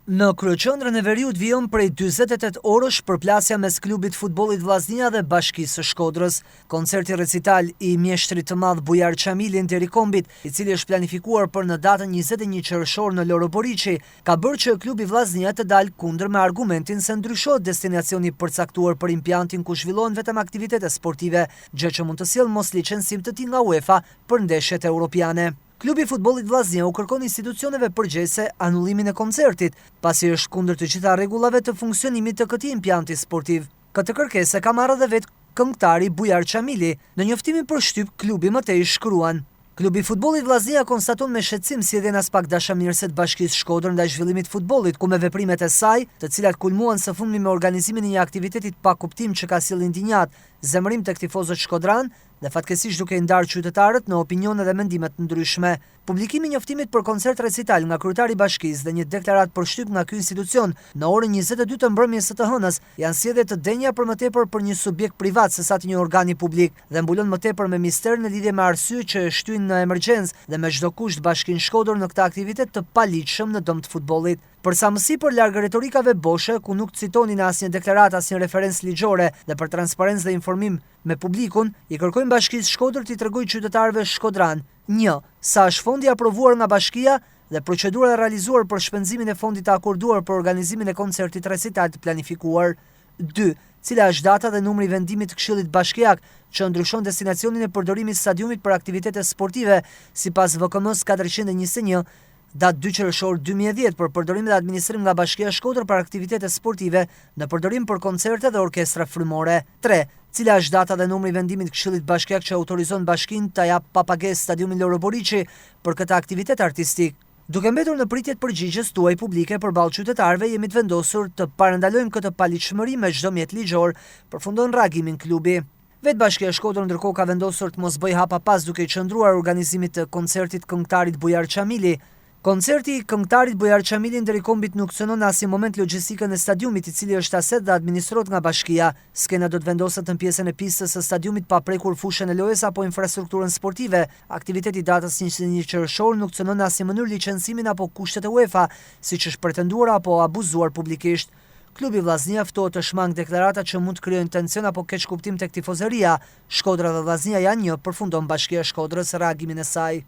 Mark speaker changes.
Speaker 1: Në kryeqendrën e Veriut vijon prej 48 orësh përplasja mes klubit futbollit Vllaznia dhe Bashkisë së Shkodrës. Koncerti recital i mjeshtrit të madh Bujar Çamili deri kombit, i cili është planifikuar për në datën 21 qershor në Loro Boriçi, ka bërë që klubi Vllaznia të dalë kundër me argumentin se ndryshohet destinacioni përcaktuar për impiantin ku zhvillohen vetëm aktivitete sportive, gjë që mund të sjellë mosliçensim të tillë nga UEFA për ndeshjet europiane. Klubi futbollit Vllaznia u kërkon institucioneve përgjegjëse anullimin e koncertit, pasi është kundër të gjitha rregullave të funksionimit të këtij impianti sportiv. Këtë kërkesë ka marrë edhe vetë këngëtari Bujar Çamili. Në njoftimin për shtyp, klubi më tej shkruan: Klubi futbollit Vllaznia konstaton me shqetësim sjelljen as pak dashamirëse të Bashkisë Shkodër ndaj zhvillimit të futbollit, ku me veprimet e saj, të cilat kulmuan së fundmi me organizimin e një aktiviteti pa kuptim që ka sjellë indinjat, zemërim tek tifozët shkodran dhe fatkeqësisht duke i ndarë qytetarët në opinione dhe mendime të ndryshme. Publikimi i njoftimit për koncert recital nga kryetari i Bashkisë dhe një deklaratë për shtyp nga ky institucion në orën 22 të mbrëmjes së të hënës janë sjellje të denja për më tepër për një subjekt privat sesa të një organi publik dhe mbulon më tepër me mister në lidhje me arsye që e shtyn në emergjencë dhe me çdo kusht Bashkinë Shkodër në këtë aktivitet të paligjshëm në dëm të futbollit. Për sa më sipër larg retorikave boshe, ku nuk citonin asnjë deklaratë, asnjë referencë ligjore dhe për transparencë dhe informim me publikun, i kërkojnë Bashkisë Shkodër t'i tregojë qytetarëve shkodran: 1. Sa është fondi aprovuar nga bashkia dhe procedura e realizuar për shpenzimin e fondit të akorduar për organizimin e koncertit recital të planifikuar. 2. Cila është data dhe numri i vendimit të Këshillit Bashkiak që ndryshon destinacionin e përdorimit të stadiumit për aktivitete sportive sipas VKM-s 421, datë 2 qershor 2010 për përdorim dhe administrim nga Bashkia Shkodër për aktivitete sportive në përdorim për koncerte dhe orkestra frymore. 3. Cila është data dhe numri i vendimit të Këshillit Bashkiak që autorizon bashkinë ta jap pa pagesë stadiumin Loro Boriçi për këtë aktivitet artistik. Duke mbetur në pritje të përgjigjes tuaj publike përballë qytetarëve, jemi të vendosur të parandalojmë këtë paligjshmëri me çdo mjet ligjor, përfundon reagimin klubi. Vetë Bashkia Shkodër ndërkohë ka vendosur të mos bëjë hapa pas duke i qëndruar organizimit të koncertit këngëtarit Bujar Çamili. Koncerti i këngëtarit Bujar Çamili deri kombit nuk cënon në asnjë moment logjistikën e stadiumit, i cili është aset dhe administrohet nga bashkia. Skena do të vendoset në pjesën e pistës së stadiumit pa prekur fushën e lojës apo infrastrukturën sportive. Aktiviteti datës 21 qershor nuk cënon në asnjë mënyrë licencimin apo kushtet e UEFA, siç është pretenduar apo abuzuar publikisht. Klubi Vllaznia ftohet të shmang deklarata që mund të krijojnë tension apo keq kuptim tek tifozëria. Shkodra dhe Vllaznia janë një, përfundon Bashkia e Shkodrës reagimin e saj.